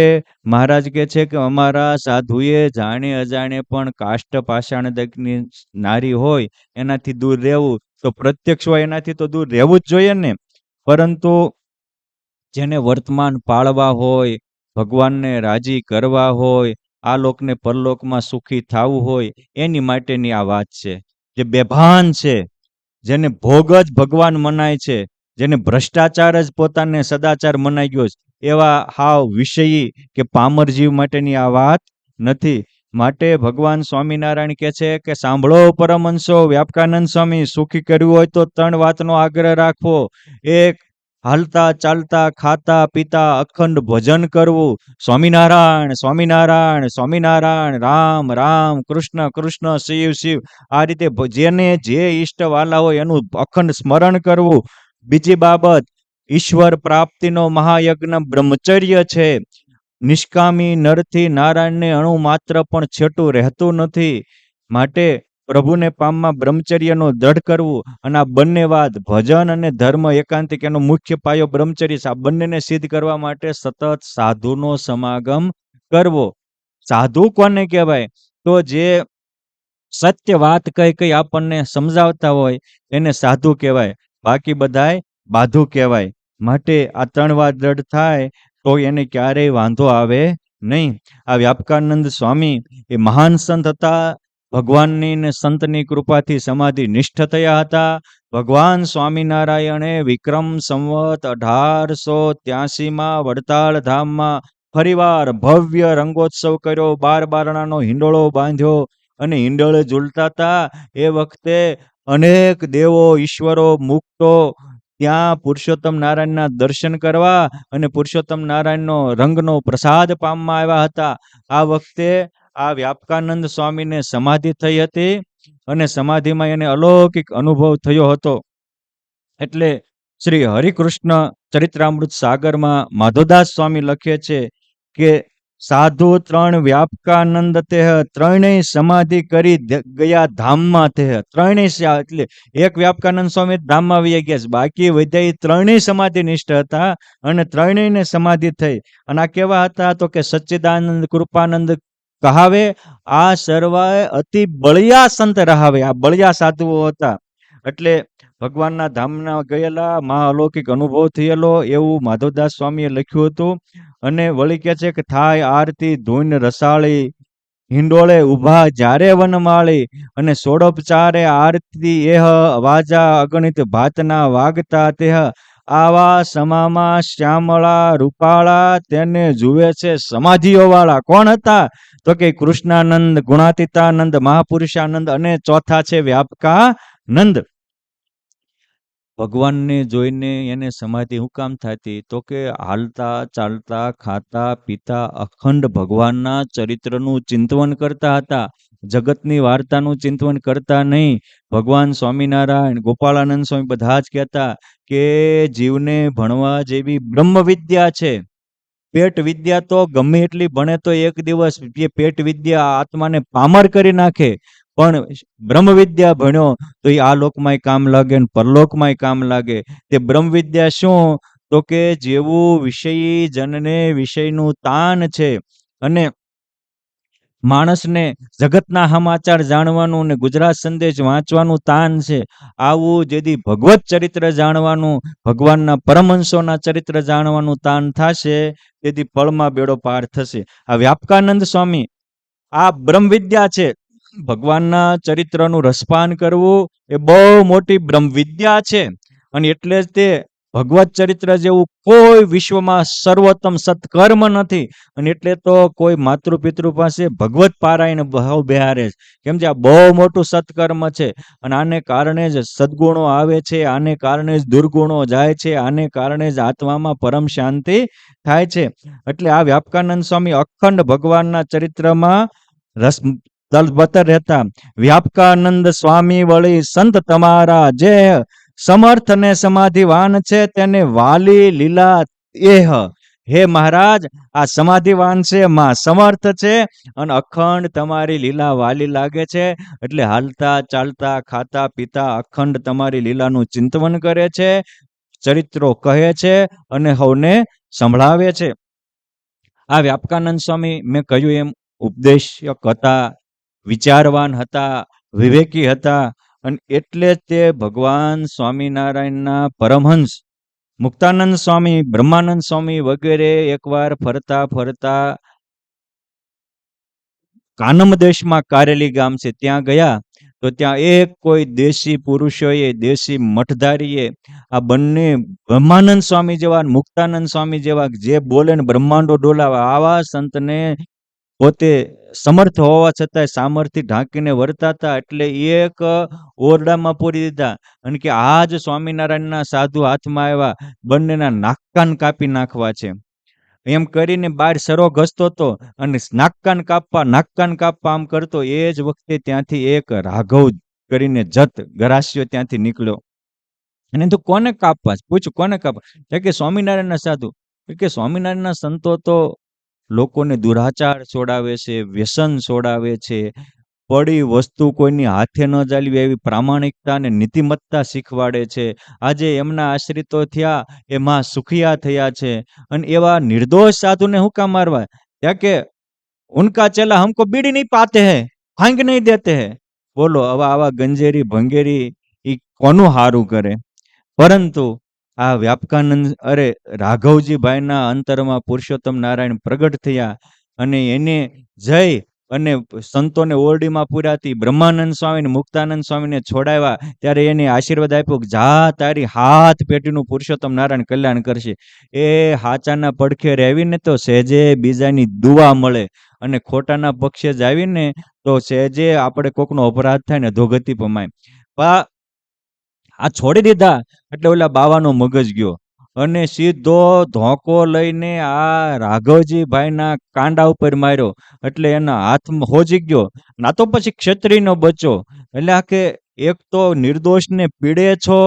મહારાજ કહે છે કે અમારા સાધુએ જાણે અજાણે પણ કાષ્ટ પાષાણદકની નારી હોય એનાથી દૂર રહેવું, તો પ્રત્યક્ષ હોય એનાથી તો દૂર રહેવું જ જોઈએ ને. પરંતુ જેને વર્તમાન પાળવા હોય, ભગવાનને રાજી કરવા હોય, આ લોકને પરલોકમાં સુખી થવું હોય, એની માટેની આ વાત છે. જે બેભાન છે, જેને ભોગ જ ભગવાન મનાય છે, જેને ભ્રષ્ટાચાર જ પોતાને સદાચાર મનાઈ ગયો છે, એવા હાવ વિષયી કે પામર જીવ માટેની આ વાત નથી. માટે ભગવાન સ્વામિનારાયણ કહે છે કે સાંભળો પરમહંસો, વ્યાપકાનંદ સ્વામી, સુખી કર્યું હોય તો 3 વાતનો આગ્રહ રાખવો. એક, હાલતા ચાલતા ખાતા પીતા અખંડ ભજન કરવું. સ્વામિનારાયણ સ્વામિનારાયણ સ્વામિનારાયણ, રામ રામ, કૃષ્ણ કૃષ્ણ, શિવ શિવ, આ રીતે જેને જે ઈષ્ટ વાલા હોય એનું અખંડ સ્મરણ કરવું. બીજી બાબત, ઈશ્વર પ્રાપ્તિનો મહાયજ્ઞ બ્રહ્મચર્ય છે. નિષ્કામી નરથી નારાયણને અણુ માત્ર પણ છેટું રહેતું નથી. માટે પ્રભુને પામમાં બ્રહ્મચર્યનો દ્રઢ કરવું. અને આ બંને વાત, ભજન અને ધર્મ એકાંતિક, એનો મુખ્ય પાયો બ્રહ્મચર્ય છે. આ બંનેને સિદ્ધ કરવા માટે સતત સાધુનો સમાગમ કરવો. સાધુ કોને કહેવાય? તો જે સત્ય વાત કઈ કઈ આપણને સમજાવતા હોય એને સાધુ કહેવાય. બાકી બધાય બાધુ કહેવાય. માટે આ 3 વાત દ્રઢ થાય તો એને ક્યારેય વાંધો આવે નહીં. આ વ્યાપકાનંદ સ્વામી એ મહાન સંત હતા. ભગવાનની ને સંતની કૃપાથી સમાધિ નિષ્ઠ થયા હતા. ભગવાન સ્વામિનારાયણે વિક્રમ સંવત 1883માં વડતાલ ધામમાં ફરીવાર ભવ્ય રંગોત્સવ કર્યો. 12 બારણાનો હિંડોળો બાંધ્યો અને હિંડોળે ઝૂલતા હતા. એ વખતે અનેક દેવો, ઈશ્વરો, મુક્તો ત્યાં પુરુષોત્તમ નારાયણના દર્શન કરવા અને પુરુષોત્તમ નારાયણનો રંગનો પ્રસાદ પામવા આવ્યા હતા. આ વખતે આ વ્યાપકાનંદ સ્વામીને સમાધિ થઈ હતી અને સમાધિમાં એને અલૌકિક અનુભવ થયો હતો. એટલે શ્રી હરિકૃષ્ણ ચરિત્રામૃત સાગરમાં માધવદાસ સ્વામી લખે છે કે સાધુ 3 વ્યાપકાનંદ તેહ, ત્રણેય સમાધિ કરી ગયા ધામમાં તેહ. ત્રણેય એટલે એક વ્યાપકાનંદ સ્વામી ધામમાં વહી ગયા છે, બાકી બધા ત્રણેય સમાધિ નિષ્ઠ હતા અને ત્રણેયને સમાધિ થઈ. અને આ કેવા હતા? તો કે સચ્ચિદાનંદ કૃપાનંદ કહાવે, આ સર્વાય અતિ બળિયા સંત રહાવે. આ બળિયા સાધુઓ હતા. એટલે ભગવાનના ધામના ગયેલા, મહાઅલૌકિક અનુભવ થયેલો એવું માધવદાસ સ્વામીએ લખ્યું હતું. અને વળી કે છે કે થાય આરતી ધૂન રસાળી, હિંડોળે ઉભા જ્યારે વનમાળી, અને સોડોપચારે આરતી એહ, વાજા અગણિત ભાતના વાગતા તેહ. આવા સમામાં શ્યામળા રૂપાળા, તેને જુએ છે સમાધિઓ વાળા. કોણ હતા? તો કે કૃષ્ણાનંદ, ગુણાતીતાનંદ, મહાપુરુષાનંદ અને ચોથા છે વ્યાપકાનંદ. ભગવાનને જોઈને એને સમાધિ હું કામ થતી? તો કે હાલતા ચાલતા ખાતા પીતા અખંડ ભગવાનના ચરિત્રનું ચિંતવન કરતા હતા. જગતની વાર્તાનું ચિંતવન કરતા નહીં. ભગવાન સ્વામિનારાયણ, ગોપાળાનંદ સ્વામી બધા જ કહેતા કે જીવને ભણવા જેવી બ્રહ્મ વિદ્યા છે. પેટ વિદ્યા તો ગમે એટલી ભણે તો એક દિવસ એ પેટ વિદ્યા આત્માને પામર કરી નાખે. પણ બ્રહ્મ વિદ્યા ભણ્યો તો એ આ લોકમાંય કામ લાગે ને પરલોકમાંય કામ લાગે. તે બ્રહ્મ વિદ્યા શું? તો કે જેવું વિષયી જનને વિષયનું તાન છે અને માણસને જગતના સમાચાર જાણવાનું ને ગુજરાત સંદેશ વાંચવાનું તાન છે, આવું જેથી ભગવત ચરિત્ર જાણવાનું, ભગવાનના પરમહંસોના ચરિત્ર જાણવાનું તાન થશે, તેથી ફળમાં બેડો પાર થશે. આ વ્યાપકાનંદ સ્વામી આ બ્રહ્મ વિદ્યા છે. ભગવાનના ચરિત્રનું રસપાન કરવું એ બહુ મોટી બ્રહ્મ વિદ્યા છે. અને એટલે જ તે ભગવત ચરિત્ર જેવું કોઈ વિશ્વમાં સર્વોત્તમ સત્કર્મ નથી. અને એટલે તો કોઈ માતૃ પિતૃ પાસે ભગવત પારાયણ ભાવ બિહારે છે. કેમ છે? આ બહુ મોટું સત્કર્મ છે. અને આને કારણે જ સદગુણો આવે છે, આને કારણે જ દુર્ગુણો જાય છે, આને કારણે જ આત્મામાં પરમ શાંતિ થાય છે. એટલે આ વ્યાપકાનંદ સ્વામી અખંડ ભગવાનના ચરિત્રમાં રસ તલબતર રહેતા. વ્યાપકાનંદ સ્વામી વળી સંત તમારા, જે સમર્થ ને સમાધિવાન છે, તેને વાલી લીલા એહ. હે મહારાજ, આ સમાધિવાન છે, માં સમર્થ છે, અને અખંડ તમારી લીલા વાલી લાગે છે, એટલે હાલતા ચાલતા ખાતા પીતા અખંડ તમારી લીલાનું ચિંતવન કરે છે, ચરિત્રો કહે છે અને હવને સંભળાવે છે. આ વ્યાપકાનંદ સ્વામી મેં કહ્યું એમ ઉપદેશક હતા, વિચારવાન હતા, વિવેકી હતા, અને એટલે તે ભગવાન સ્વામિનારાયણના પરમહંસ મુક્તાનંદ સ્વામી, બ્રહ્માનંદ સ્વામી વગેરે એકવાર ફરતા ફરતા કાનમ દેશમાં કારેલી ગામ છે ત્યાં ગયા, તો ત્યાં એક કોઈ દેશી પુરુષોએ, દેશી મઠધારીએ આ બંને બ્રહ્માનંદ સ્વામી જેવા, મુક્તાનંદ સ્વામી જેવા જે બોલે ને બ્રહ્માંડો ડોલાવા આવા સંતને પોતે સમર્થ હોવા છતાંય સામર્થ્ય ઢાંકીને વર્તાતા, એટલે એક ઓરડામાં પૂરી દીધા. અને કે આ જ સ્વામિનારાયણના સાધુ હાથમાં આવ્યા, બંનેના નાકકાન કાપી નાખવા છે, એમ કરીને બહાર સરો ઘસતો હતો અને નાકકાન કાપવા આમ કરતો, એ જ વખતે ત્યાંથી એક રાઘવ કરીને જત ગરાસ્યો ત્યાંથી નીકળ્યો. અને તો કોને કાપવા, પૂછ્યું કોને કાપવા, કે સ્વામિનારાયણના સાધુ. કે સ્વામિનારાયણના સંતો તો લોકોને દુરાચાર છોડાવે છે, વ્યસન છોડાવે છે, પડી વસ્તુ કોઈની હાથે ન ચાલવી એવી પ્રામાણિકતા અને નીતિમત્તા શીખવાડે છે. આજે એમના આશ્રિતો થયા, એમાં સુખિયા થયા છે, અને એવા નિર્દોષ સાધુને હું કામ મારવા? ત્યાં કે ઉનકા ચેલા હમકો બીડી નહીં પાતે હે, ભાંગ નહીં દેતે હે. બોલો, આવા ગંજેરી ભંગેરી ઈ કોનું હારું કરે? પરંતુ આ વ્યાપકાનંદ રાઘવજીભાઈના અંતરમાં પુરુષોત્તમ નારાયણ પ્રગટ થયા, અને એને જઈ અને સંતોને ઓરડીમાં પૂર્યાથી બ્રહ્માનંદ સ્વામી ને મુક્તાનંદ સ્વામીને છોડાવ્યા, ત્યારે એને આશીર્વાદ આપ્યો કે જા, તારી હાથ પેટીનું પુરુષોત્તમ નારાયણ કલ્યાણ કરશે. એ હાચાના પડખે રહેવીને તો સહેજે બીજાની દુઆ મળે, અને ખોટાના પક્ષે જ આવીને તો સહેજે આપણે કોકનો અપરાધ થાય ને ધોગતી પમાય. આ છોડી દીધા એટલે ઓલા બાવાનો મગજ ગયો, અને સીધો ધોકો લઈને આ રાઘવજીભાઈના કાંડા ઉપર માર્યો, એટલે એના હાથમાં હોજી ગયો. ના તો પછી ક્ષત્રિયનો બચ્ચો, એટલે આ કે એક તો નિર્દોષને પીડે છો,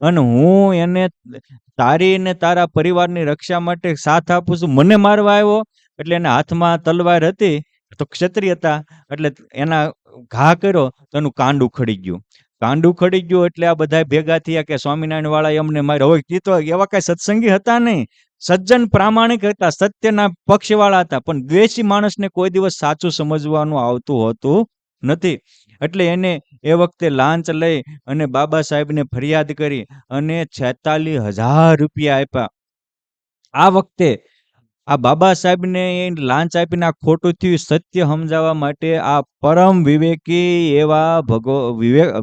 અને હું એને તારી ને તારા પરિવારની રક્ષા માટે સાથ આપું છું, મને મારવા આવ્યો. એટલે એના હાથમાં તલવાર હતી, તો ક્ષત્રિય હતા, એટલે એના ઘા કર્યો તો એનું કાંડ ઉખડી ગયું. કાંડું ખડી ગયું, એટલે આ બધા ભેગા થયા કે સ્વામિનારાયણ વાળા અમને માર્યો. હવે તો એવા કઈ સત્સંગી હતા નહીં, સજ્જન પ્રામાણિક હતા, સત્યના પક્ષવાળા હતા, પણ દ્વેષી માણસને કોઈ દિવસ સાચું સમજવાનું આવતું હોતું નથી. એટલે એને એ વખતે લાંચ લઈ અને બાબા સાહેબને ફરિયાદ કરી અને 46,000 રૂપિયા આપ્યા. આ વખતે આ બાબા સાહેબને લાંચ આપીને આ ખોટું થયું સત્ય સમજાવવા માટે આ પરમ વિવેકી એવા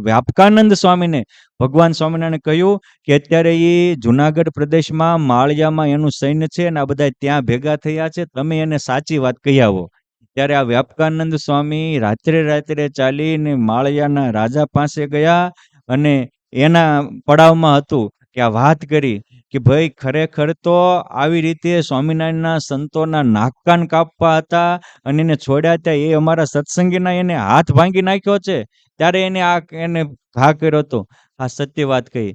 વ્યાપકાનંદ સ્વામીને ભગવાન સ્વામિનારાયણે કહ્યું કે અત્યારે એ જુનાગઢ પ્રદેશમાં માળિયામાં એનું સૈન્ય છે, અને આ બધા ત્યાં ભેગા થયા છે, તમે એને સાચી વાત કહી આવો. ત્યારે આ વ્યાપકાનંદ સ્વામી રાત્રે ચાલીને માળિયાના રાજા પાસે ગયા, અને એના પડાવમાં હતું કે આ વાત કરી કે ભાઈ ખરેખર તો આવી રીતે સ્વામિનારાયણના સંતોના નાકકાન કાપવા હતા, અને એને છોડ્યા હતા, એ અમારા સત્સંગીના એને હાથ ભાંગી નાખ્યો છે, ત્યારે એને ઘા કર્યો હતો. આ સત્ય વાત કહી.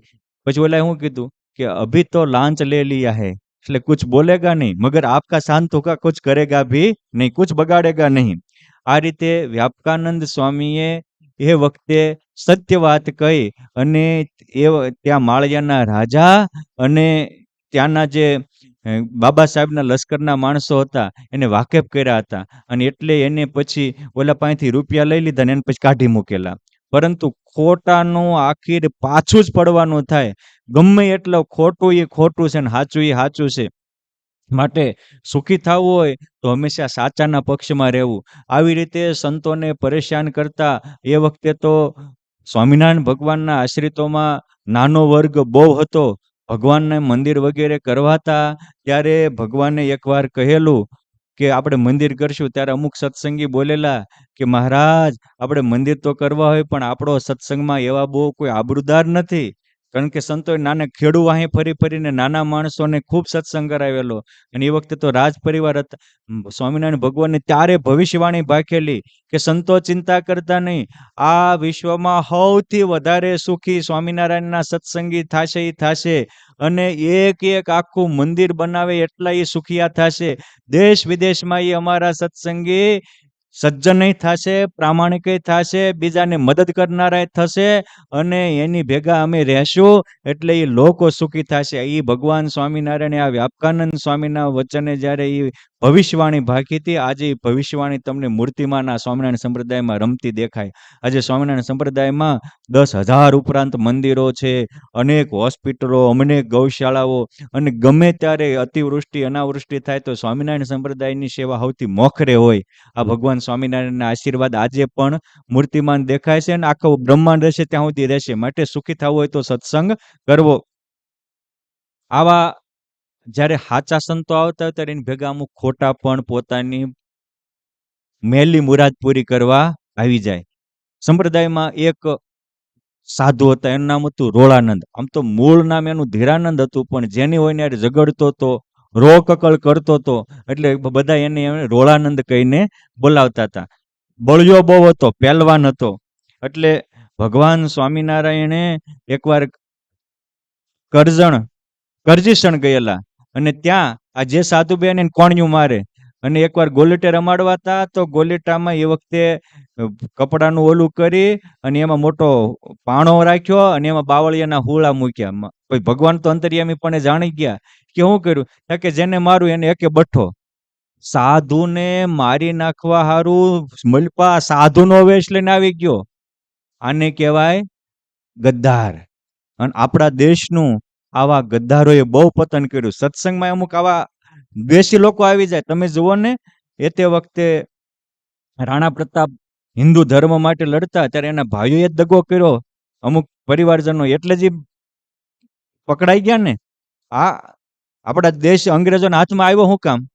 પછી ઓલા શું કીધું કે અભી તો લાંચ લે લિયા હે, એટલે કુછ બોલેગા નહીં, મગર આપકા શાંત હોગા, કુછ કરેગા ભી નહીં, કુછ બગાડેગા નહીં. આ રીતે વ્યાપકાનંદ સ્વામીએ એ વખતે સત્ય વાત કહી, અને એ ત્યાં માળિયાના રાજા અને ત્યાંના જે બાબા સાહેબના લશ્કરના માણસો હતા એને વાકેફ કર્યા હતા, અને એટલે એને પછી ઓલા પાસેથી રૂપિયા લઈ લીધા ને એને પછી કાઢી મૂકેલા. પરંતુ ખોટાનું આખીર પાછું જ પડવાનું થાય, ગમે એટલો ખોટું એ ખોટું છે ને સાચું એ સાચું છે. માટે સુખી થવું હોય તો હંમેશા સાચાના પક્ષમાં રહેવું. આવી રીતે સંતોને પરેશાન કરતા એ વખતે તો સ્વામિનારાયણ ભગવાનના આશ્રિતોમાં નાનો વર્ગ બહુ હતો. ભગવાનને મંદિર વગેરે કરવાતા, ત્યારે ભગવાને એકવાર કહેલું કે આપણે મંદિર કરશું, ત્યારે અમુક સત્સંગી બોલેલા કે મહારાજ આપણે મંદિર તો કરવા હોય, પણ આપણો સત્સંગમાં એવા બહુ કોઈ આબરૂદાર નથી, કારણ કે સંતોએ નાના ખેડૂ વાહે ફરી ફરીને નાના માણસોને ખૂબ સત્સંગ કરાવેલો. અને એ વખતે તો રાજ પરિવાર હતા. સ્વામિનારાયણ ભગવાનને ત્યારે ભવિષ્યવાણી ભાખેલી કે સંતો ચિંતા કરતા નહીં, આ વિશ્વમાં સૌથી વધારે સુખી સ્વામિનારાયણના સત્સંગી થાશે ઈ થાશે, અને એક એક આખું મંદિર બનાવે એટલા એ સુખિયા થાશે. દેશ વિદેશમાં એ અમારા સત્સંગી સજ્જન થશે, પ્રામાણિક થશે, બીજાને મદદ કરનારા થશે, અને એની ભેગા અમે રહેશું એટલે એ લોકો સુખી થશે. એ ભગવાન સ્વામિનારાયણ આ વ્યાપકાનંદ સ્વામીના વચને જ્યારે એ ભવિષ્યવાણી ભાખી હતી, આજે એ ભવિષ્યવાણી તમને મૂર્તિમાના સ્વામિનારાયણ સંપ્રદાયમાં રમતી દેખાય. આજે સ્વામિનારાયણ સંપ્રદાયમાં 10,000 ઉપરાંત મંદિરો છે, અનેક હોસ્પિટલો, અનેક ગૌશાળાઓ, અને ગમે ત્યારે અતિવૃષ્ટિ અનાવૃષ્ટિ થાય તો સ્વામિનારાયણ સંપ્રદાયની સેવા સૌથી મોખરે હોય. આ ભગવાન સ્વામિનારાયણના આશીર્વાદ આજે પણ મૂર્તિમાન દેખાય છે, અને આખો બ્રહ્માંડ રહેશે ત્યાં સુધી રહેશે. માટે સુખી થવું હોય તો સત્સંગ કરવો. આવા જ્યારે સાચા સંતો આવતા હોય ત્યારે એની ભેગા અમુક ખોટા પણ પોતાની મેલી મુરાદ પૂરી કરવા આવી જાય. સંપ્રદાયમાં એક સાધુ હતા, એનું નામ હતું રોળાનંદ. આમ તો મૂળ નામ એનું ધીરાનંદ હતું, પણ જેની હોય ને યારે ઝઘડતો તો, રોકકળ કરતો હતો, એટલે બધા એને રોળાનંદ કહીને બોલાવતા હતા. બળિયો બહુ હતો, પહેલવાન હતો. એટલે ભગવાન સ્વામિનારાયણે એકવાર કરજીસણ ગયેલા, અને ત્યાં આ જે સાધુબેન એને કોણિયું મારે, અને એકવાર ગોલીટે રમાડવાતા તો ગોલીટામાં એ વખતે કપડાનું ઓલું કરી અને એમાં મોટો પાણો રાખ્યો, અને એમાં બાવળિયાના હુળા મૂક્યા. કોઈ ભગવાન તો અંતર્યામી પણ જાણી ગયા કે શું કર્યું, કે જેને મારું એને એકે બઠ્ઠો. સાધુને મારી નાખવા હારું મલપા સાધુનો વેશ લઈને આવી ગયો. આને કહેવાય ગદ્દાર. અને આપણા દેશનું આવા ગદ્દારોએ બહુ પતન કર્યું. સત્સંગમાં અમુક આવા દ્વેષી લોકો આવી જાય. તમે જુઓ ને, એ તે વખતે રાણા પ્રતાપ હિન્દુ ધર્મ માટે લડતા, ત્યારે એના ભાઈઓએ જ દગો કર્યો અમુક પરિવારજનો, એટલે જ પકડાઈ ગયા ને. આ આપણા દેશ અંગ્રેજોના હાથમાં આવ્યો શું કામ?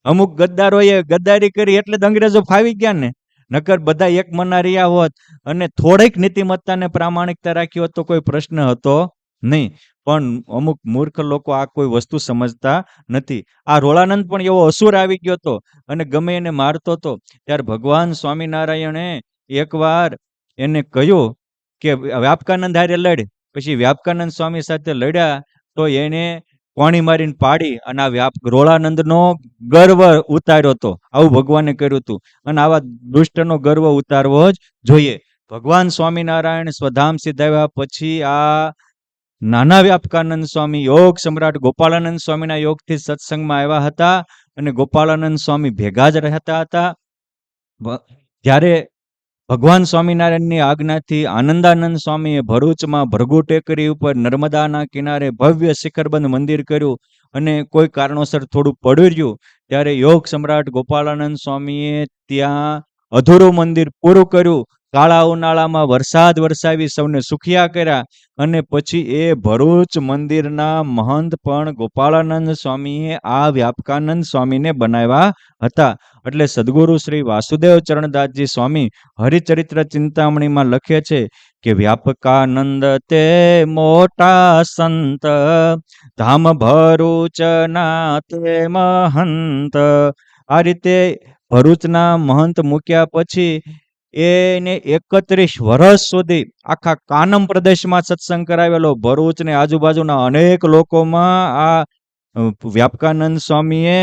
અમુક ગદ્દારોએ ગદ્દારી કરી એટલે જ અંગ્રેજો ફાવી ગયા ને. નકર બધા એક મના રહ્યા હોત અને થોડીક નીતિમત્તાને પ્રામાણિકતા રાખી હોત તો કોઈ પ્રશ્ન હતો નહીં. પણ અમુક મૂર્ખ લોકો આ કોઈ વસ્તુ સમજતા નથી. આ રોળાનંદ પણ એવો અસુર આવી ગયો હતો અને ગમે એને મારતો હતો. ત્યારે ભગવાન સ્વામિનારાયણે એકવાર એને કહ્યું કે વ્યાપકાનંદ હારે લડ. પછી વ્યાપકાનંદ સ્વામી સાથે લડ્યા તો એને કોણી મારીને પાડી, અને આ રોળાનંદનો ગર્વ ઉતાર્યો હતો. આવું ભગવાને કર્યું હતું, અને આવા દુષ્ટનો ગર્વ ઉતારવો જ જોઈએ. ભગવાન સ્વામિનારાયણ સ્વધામ સિદ્ધાવ્યા પછી આ નાના વ્યાપકાનંદ સ્વામી યોગ સમ્રાટ ગોપાળાનંદ સ્વામીના યોગથી સત્સંગમાં આવ્યા હતા, અને ગોપાળાનંદ સ્વામી ભેગા જ રહેતા હતા. જ્યારે ભગવાન સ્વામિનારાયણની આજ્ઞાથી આનંદાનંદ સ્વામીએ ભરૂચમાં ભરગુ ટેકરી ઉપર નર્મદાના કિનારે ભવ્ય શિખરબંધ મંદિર કર્યું, અને કોઈ કારણોસર થોડું પડ્યું રહ્યું, ત્યારે યોગ સમ્રાટ ગોપાળાનંદ સ્વામીએ ત્યાં અધૂરું મંદિર પૂરું કર્યું. કાળા ઉનાળામાં વરસાદ વરસાવી સૌને સુખિયા કર્યા, અને પછી એ ભરૂચ મંદિરના મહંત પણ ગોપાળાનંદ સ્વામીએ આ વ્યાપકાનંદ સ્વામીને બનાવ્યા હતા. એટલે સદગુરુ શ્રી વાસુદેવ ચરણદાસજી સ્વામી હરિચરિત્ર ચિંતામણીમાં લખે છે કે વ્યાપકાનંદ તે મોટા સંત, ધામ ભરૂચના તે મહંત. આ રીતે ભરૂચના મહંત મૂક્યા પછી એને 31 વર્ષ સુધી આખા કાનમ પ્રદેશમાં સત્સંગ કરાવેલો. ભરૂચ ને આજુબાજુના અનેક લોકોમાં આ વ્યાપકાનંદ સ્વામીએ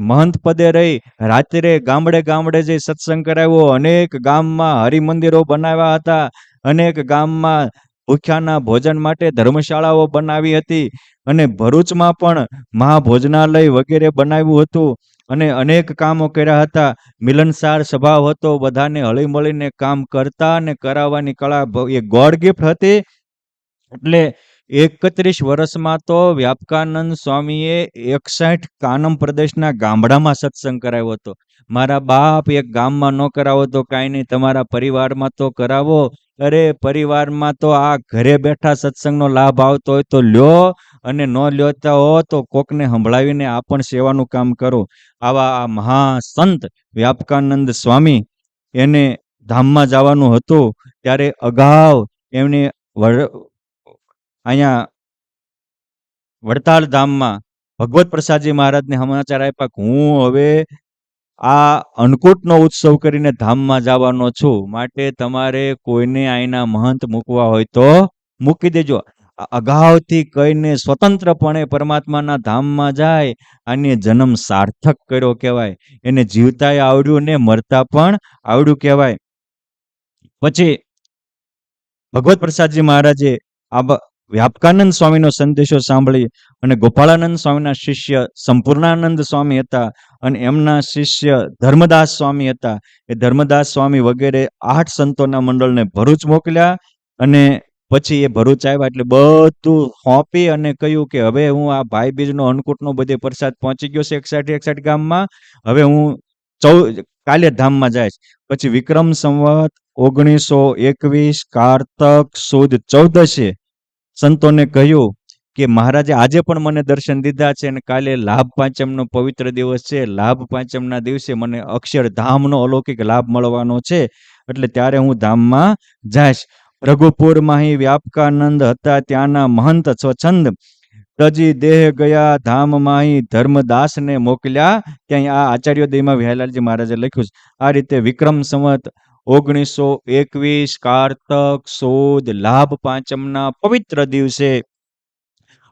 મહંત પદે રહી રાત્રે ગામડે ગામડે જે સત્સંગ કરાવ્યો. અનેક ગામમાં હરિમંદિરો બનાવ્યા હતા, અનેક ગામમાં ભૂખ્યાના ભોજન માટે ધર્મશાળાઓ બનાવી હતી, અને ભરૂચમાં પણ મહાભોજનાલય વગેરે બનાવ્યું હતું, અને અનેક કામો કર્યા હતા. મિલનસાર સ્વભાવ હતો, બધાને હળી મળીને કામ કરતા અને કરાવવાની કળા એ ગોડ ગિફ્ટ હતી. એટલે 31 વર્ષમાં તો વ્યાપકાનંદ સ્વામીએ 61 કાનમ પ્રદેશના ગામડામાં સત્સંગ કરાવ્યો હતો. મારા બાપ એક ગામમાં ન કરાવો તો કાંઈ નહીં, તમારા પરિવારમાં તો કરાવો. અરે પરિવારમાં તો આ ઘરે બેઠા સત્સંગનો લાભ આવતો હોય તો લ્યો, અને ન લેતા હો તો કોકને સંભળાવીને આ પણ સેવાનું કામ કરો. આવા આ મહાસંત વ્યાપકાનંદ સ્વામી એને ધામમાં જવાનું હતું, ત્યારે અગાઉ એમની અહીંયા વડતાલ ધામમાં ભગવત પ્રસાદજી મહારાજને સમાચાર આપ્યા કે હું હવે આ અન્નકૂટનો ઉત્સવ કરીને ધામમાં જવાનો છું, માટે તમારે કોઈને અહીંના મહંત મૂકવા હોય તો મૂકી દેજો. અગાઉથી કહીને સ્વતંત્રપણે પરમાત્માના ધામમાં જાય અને જન્મ સાર્થક કર્યો કહેવાય. એને જીવતાય આવડ્યું ને મરતા પણ આવડ્યું કહેવાય. પછી ભગવત પ્રસાદજી મહારાજે વ્યાપકાનંદ સ્વામીનો સંદેશો સાંભળી અને ગોપાળાનંદ સ્વામીના શિષ્ય સંપૂર્ણાનંદ સ્વામી હતા અને એમના શિષ્ય ધર્મદાસ સ્વામી હતા. એ ધર્મદાસ સ્વામી વગેરે 8 સંતોના મંડળને ભરૂચ મોકલ્યા અને પછી એ ભરૂચ આવ્યા એટલે બધું સોંપી અને કહ્યું કે હવે હું આ ભાઈ બીજનો અન્નકૂટનો બધે પ્રસાદ પહોંચી ગયો છે 61 ગામમાં, હવે હું કાલે ધામમાં જઈશ. પછી વિક્રમ સંવત 1921 કારતક સુદ 14 સંતોને કહ્યું કે મહારાજે આજે પણ મને દર્શન દીધા છે અને કાલે લાભ પાંચમનો પવિત્ર દિવસ છે, લાભ પાંચમના દિવસે મને અક્ષરધામનો અલૌકિક લાભ મળવાનો છે, એટલે ત્યારે હું ધામમાં જઈશ. રઘુપુરમાં વ્યાપકાનંદ હતા, ત્યાંના મહંત સ્વચ્છંદ તજી દેહ ગયા ધામ માહી ધર્મદાસને મોકલ્યા. ત્યાં આ આચાર્યોદયમાં વિહારલાલજી મહારાજે લખ્યું છે. આ રીતે વિક્રમ સંવત 1921 કારતક સુદ લાભ પાંચમના પવિત્ર દિવસે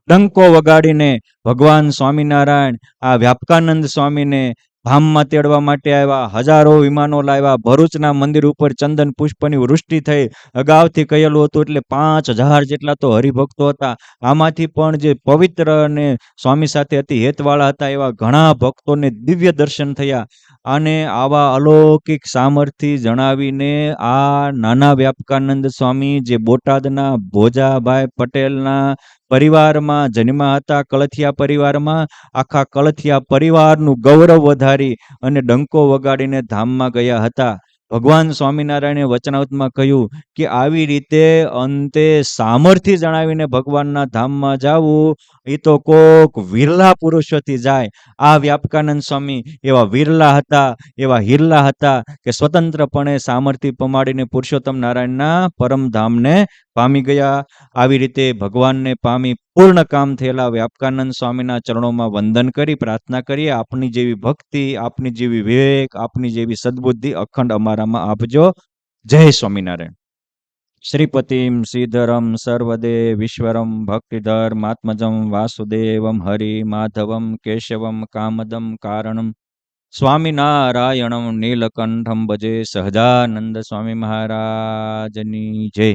ડંકો વગાડીને ભગવાન સ્વામિનારાયણ આ વ્યાપકાનંદ સ્વામીને ધામમાં તેડવા માટે આવ્યા. હજારો વિમાનો લાવ્યા. ભરૂચના મંદિર ઉપર ચંદન પુષ્પની વૃષ્ટિ થઈ. અગાઉથી કહેલું હતું એટલે 5000 જેટલા તો હરિભક્તો હતા. આમાંથી પણ જે પવિત્ર અને સ્વામી સાથે અતિ હેતવાળા હતા એવા ઘણા ભક્તોને દિવ્ય દર્શન થયા. અને આવા અલૌકિક સામર્થ્ય જણાવીને આ નાના વ્યાપકાનંદ સ્વામી જે બોટાદના ભોજાભાઈ પટેલના પરિવારમાં જન્મ્યા હતા, કળથિયા પરિવારમાં, આખા કળથિયા પરિવારનું ગૌરવ વધારી અને ડંકો વગાડીને ધામમાં ગયા હતા. ભગવાન સ્વામિનારાયણે વચનાવતમાં કહ્યું કે આવી રીતે અંતે સામર્થ્ય જણાવીને ભગવાનના ધામમાં જવું એ તો કોક વિરલા પુરુષોથી જાય. આ વ્યાપકાનંદ સ્વામી એવા વિરલા હતા, એવા હિરલા હતા કે સ્વતંત્રપણે સામર્થ્ય પમાડીને પુરુષોત્તમ નારાયણના પરમધામને પામી ગયા. આવી રીતે ભગવાનને પામી પૂર્ણ કામ થયેલા વ્યાપકાનંદ સ્વામીના ચરણોમાં વંદન કરી પ્રાર્થના કરીએ આપની જેવી ભક્તિ, આપની જેવી વિવેક, આપની જેવી સદબુદ્ધિ અખંડ અમારામાં આપજો. જય સ્વામિનારાયણ. શ્રીપતિમ શ્રીધરમ સર્વદેવીશ્વરમ ભક્તિધર્માત્મજમ વાસુદેવમ હરિ માધવમ કેશવમ કામદમ કારણમ સ્વામિનારાયણમ નીલકંઠમ ભજે સહજાનંદ સ્વામી મહારાજની જય.